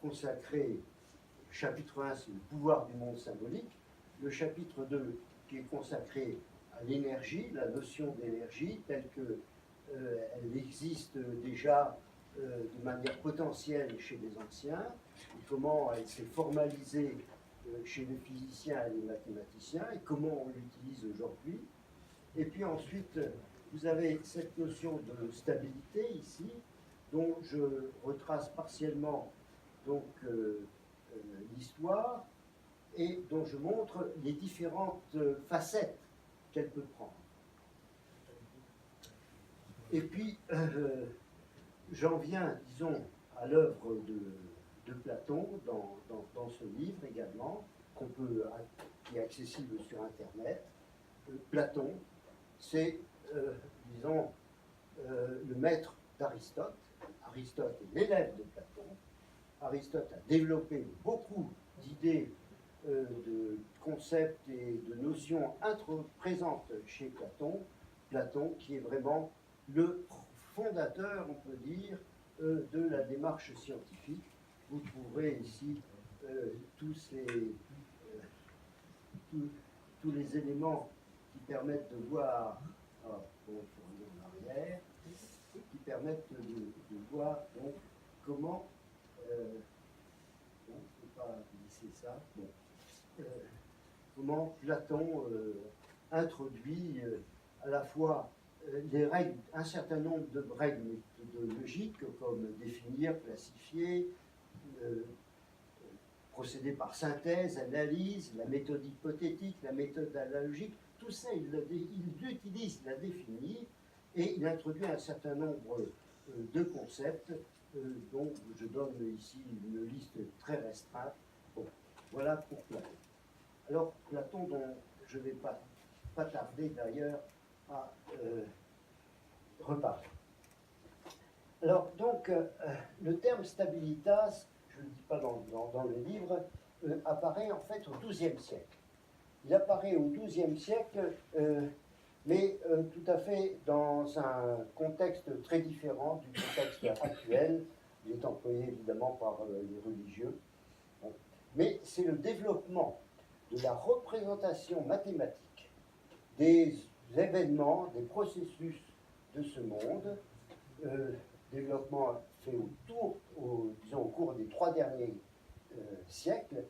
consacré, le chapitre 1, c'est le pouvoir du monde symbolique, le chapitre 2, qui est consacré à l'énergie, la notion d'énergie, telle que elle existe déjà de manière potentielle chez les anciens, et comment elle s'est formalisée chez les physiciens et les mathématiciens, et comment on l'utilise aujourd'hui. Et puis ensuite, vous avez cette notion de stabilité ici, dont je retrace partiellement donc l'histoire, et dont je montre les différentes facettes qu'elle peut prendre. Et puis, j'en viens, disons, à l'œuvre de Platon dans ce livre également, qui est accessible sur Internet. Platon, c'est, disons, le maître d'Aristote. Aristote est l'élève de Platon. Aristote a développé beaucoup d'idées, de concepts et de notions présentes chez Platon. Platon qui est vraiment le fondateur, on peut dire, de la démarche scientifique. Vous trouverez ici tous les éléments qui permettent de voir, bon, il faut revenir en arrière, qui permettent de voir donc, comment, bon, je ne peux pas glisser ça, bon, comment Platon introduit à la fois les règles, un certain nombre de règles méthodologiques comme définir, classifier, procéder par synthèse, analyse, la méthode hypothétique, la méthode analogique, tout ça il l'utilise, il la définit et il introduit un certain nombre de concepts dont je donne ici une liste très restreinte. Bon, voilà pour Platon. Alors Platon, dont je ne vais pas tarder d'ailleurs à reparler. Alors donc, le terme stabilitas, je ne le dis pas dans le livre, apparaît en fait au XIIe siècle. Il apparaît au XIIe siècle, mais tout à fait dans un contexte très différent du contexte actuel. Il est employé évidemment par les religieux. Bon. Mais c'est le développement de la représentation mathématique des événements, des processus de ce monde, développement fait disons, au cours des 3 derniers siècles,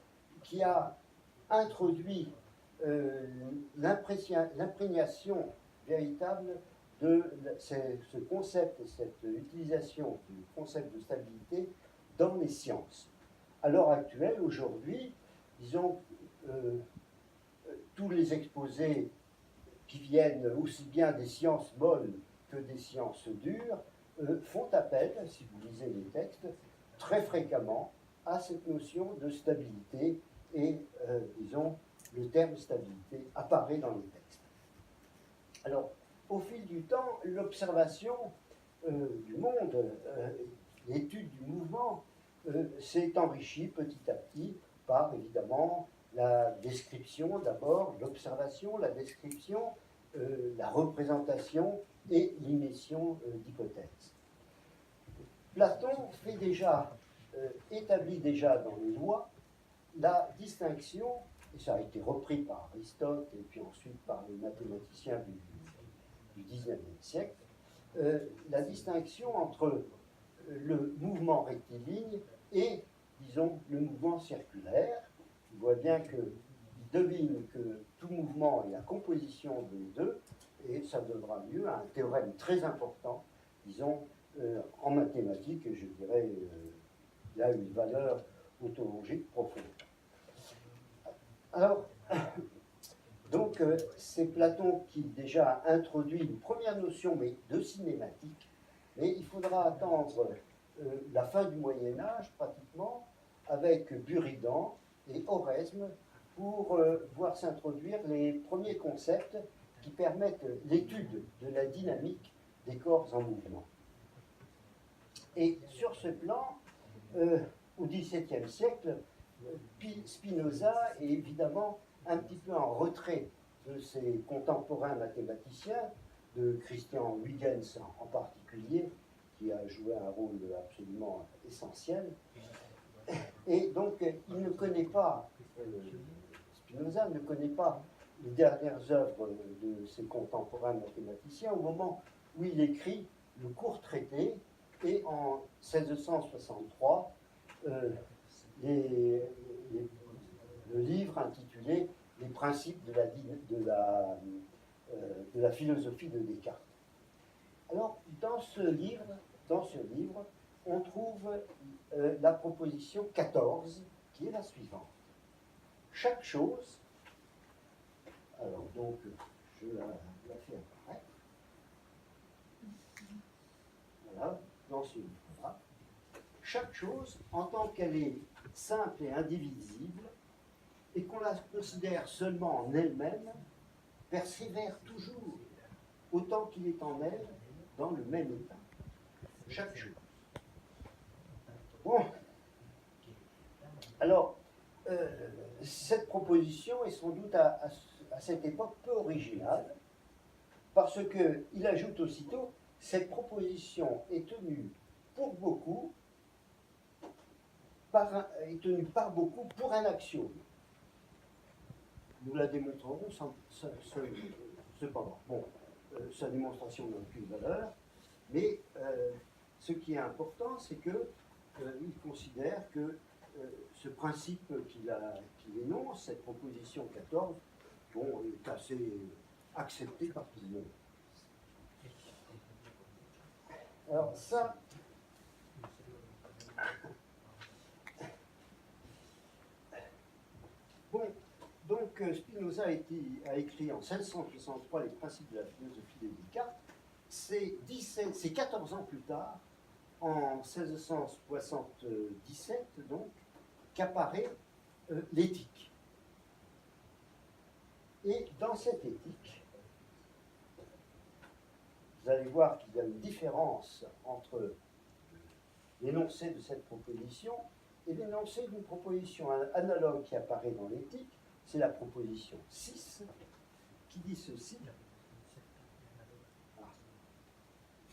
qui a introduit l'imprégnation véritable de ce concept et cette utilisation du concept de stabilité dans les sciences. À l'heure actuelle, aujourd'hui, disons, tous les exposés qui viennent aussi bien des sciences molles que des sciences dures font appel, si vous lisez les textes, très fréquemment à cette notion de stabilité et, disons, le terme stabilité apparaît dans les textes. Alors, au fil du temps, l'observation du monde, l'étude du mouvement, s'est enrichie petit à petit par, évidemment, la description d'abord, l'observation, la description, la représentation et l'émission d'hypothèses. Platon établit déjà dans les lois la distinction, et ça a été repris par Aristote et puis ensuite par les mathématiciens du XIXe siècle, la distinction entre le mouvement rectiligne et, disons, le mouvement circulaire. On voit bien qu'il devine que tout mouvement est la composition des deux, et ça donnera lieu à un théorème très important, disons, en mathématiques, et je dirais, il a une valeur ontologique profonde. Alors, donc, c'est Platon qui déjà introduit une première notion, mais de cinématique, mais il faudra attendre la fin du Moyen-Âge, pratiquement, avec Buridan et Oresme, pour voir s'introduire les premiers concepts qui permettent l'étude de la dynamique des corps en mouvement. Et sur ce plan, au XVIIe siècle, Spinoza est évidemment un petit peu en retrait de ses contemporains mathématiciens, de Christian Huygens en particulier, qui a joué un rôle absolument essentiel. Et donc, il ne connaît pas, Spinoza ne connaît pas les dernières œuvres de ses contemporains mathématiciens au moment où il écrit le court traité, et en 1663, le livre intitulé Les principes de la philosophie de Descartes. Alors, dans ce livre, on trouve la proposition 14, qui est la suivante. Chaque chose, alors donc, je la fais apparaître, voilà, dans ce livre-là. Chaque chose, en tant qu'elle est simple et indivisible, et qu'on la considère seulement en elle-même, persévère toujours, autant qu'il est en elle, dans le même état. Chaque chose. Bon. Alors, cette proposition est sans doute à cette époque peu originale, parce qu'il ajoute aussitôt, cette proposition est tenue par beaucoup pour un axiome. Nous la démontrerons cependant. Bon, sa démonstration n'a aucune valeur, mais ce qui est important, c'est qu'il considère que ce principe qu'il énonce, cette proposition 14, bon, est assez accepté par tout le monde. Alors ça, bon, donc Spinoza a écrit en 1663 les principes de la philosophie de Descartes. C'est 14 ans plus tard, en 1677 donc, qu'apparaît l'éthique. Et dans cette éthique, vous allez voir qu'il y a une différence entre l'énoncé de cette proposition et l'énoncé d'une proposition analogue qui apparaît dans l'éthique. C'est la proposition 6 qui dit ceci.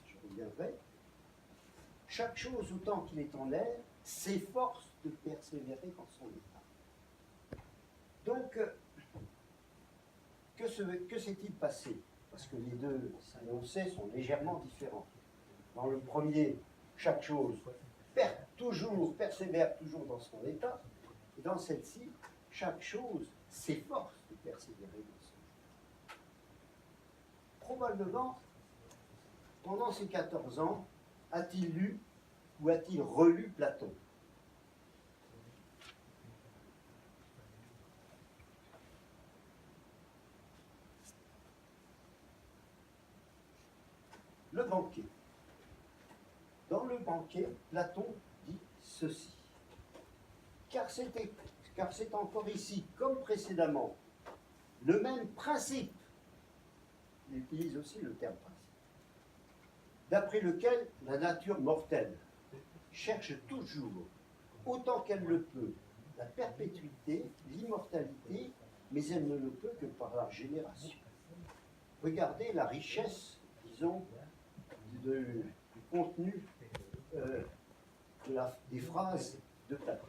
Je reviendrai. Chaque chose, autant qu'il est en elle, s'efforce de persévérer dans son état. Donc, que s'est-il passé? Parce que les deux énoncés sont légèrement différents. Dans le premier, chaque chose persévère toujours dans son état. Et dans celle-ci, chaque chose s'efforce de persévérer dans son état. Probablement, pendant ces 14 ans, a-t-il lu ou a-t-il relu Platon? Le banquet. Dans le banquet, Platon dit ceci. Car c'est encore ici, comme précédemment, le même principe, il utilise aussi le terme principe, d'après lequel la nature mortelle cherche toujours, autant qu'elle le peut, la perpétuité, l'immortalité, mais elle ne le peut que par la génération. Regardez la richesse, disons, du contenu des phrases de Platon.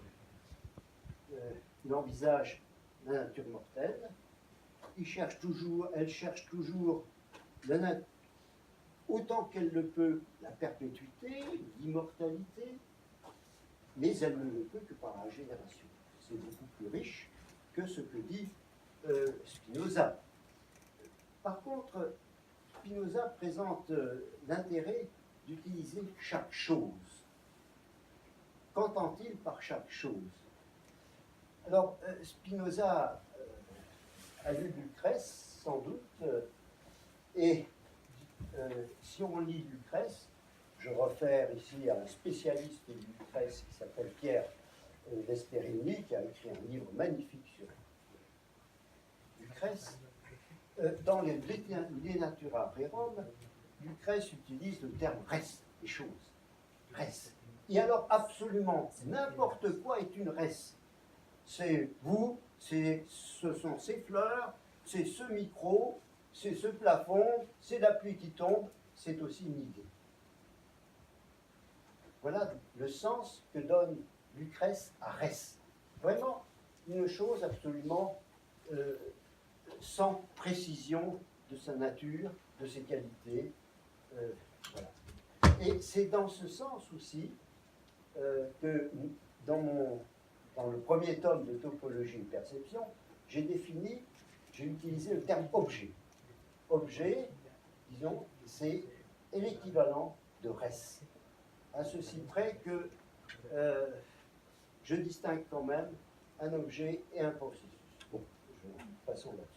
Il envisage la nature mortelle, elle cherche toujours autant qu'elle le peut, la perpétuité, l'immortalité, mais elle ne le peut que par la génération. C'est beaucoup plus riche que ce que dit Spinoza. Par contre, Spinoza présente l'intérêt d'utiliser chaque chose. Qu'entend-il par chaque chose? Alors, Spinoza a lu Lucrèce, sans doute, et si on lit Lucrèce, je réfère ici à un spécialiste de Lucrèce qui s'appelle Pierre Vesperini, qui a écrit un livre magnifique sur Lucrèce. Dans les De Natura Rerum, Lucrèce utilise le terme res, les choses. Res. Et alors, absolument n'importe quoi est une res. C'est vous, ce sont ces fleurs, c'est ce micro, c'est ce plafond, c'est la pluie qui tombe, c'est aussi une idée. Voilà le sens que donne Lucrèce à Rès. Vraiment une chose absolument sans précision de sa nature, de ses qualités. Voilà. Et c'est dans ce sens aussi que dans le premier tome de Topologie et Perception, j'ai utilisé le terme objet. Objet, disons, c'est l'équivalent de res. À ceci près que je distingue quand même un objet et un processus. Bon, passons là-dessus.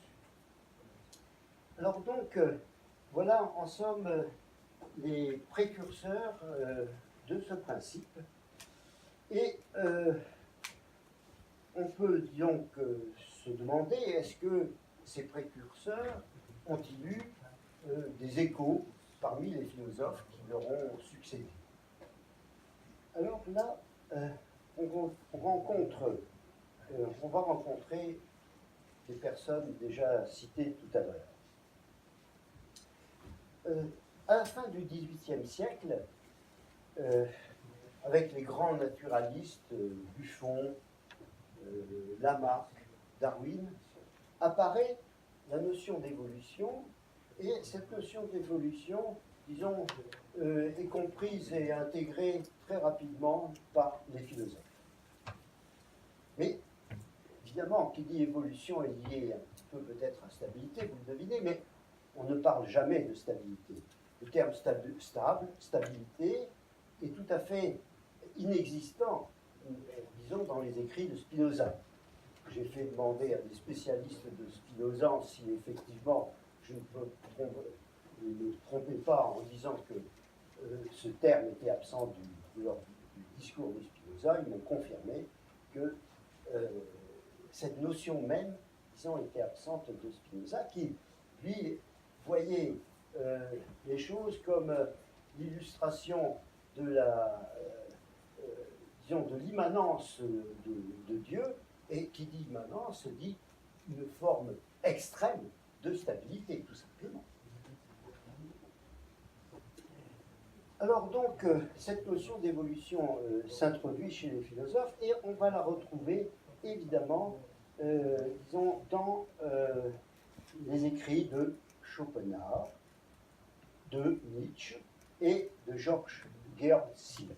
Alors donc, voilà en somme les précurseurs de ce principe. Et on peut donc se demander, est-ce que ces précurseurs ont-ils eu des échos parmi les philosophes qui leur ont succédé? Alors là, on va rencontrer des personnes déjà citées tout à l'heure. À la fin du XVIIIe siècle, avec les grands naturalistes, Buffon, Lamarck, Darwin, apparaît la notion d'évolution, et cette notion d'évolution, disons, est comprise et intégrée très rapidement par les philosophes. Mais, évidemment, qui dit évolution est lié un petit peu peut-être à stabilité, vous le devinez, mais on ne parle jamais de stabilité. Le terme stabilité est tout à fait inexistant, disons, dans les écrits de Spinoza. J'ai fait demander à des spécialistes de Spinoza si effectivement je ne me trompais pas en disant que ce terme était absent lors du discours de Spinoza. Ils m'ont confirmé que cette notion même, disons, était absente de Spinoza, qui, lui, voyait les choses comme l'illustration de de l'immanence de Dieu, et qui dit immanence dit une forme extrême de stabilité, tout simplement. Alors donc, cette notion d'évolution s'introduit chez les philosophes, et on va la retrouver évidemment, disons, dans les écrits de Schopenhauer, de Nietzsche et de George Georg Simmel.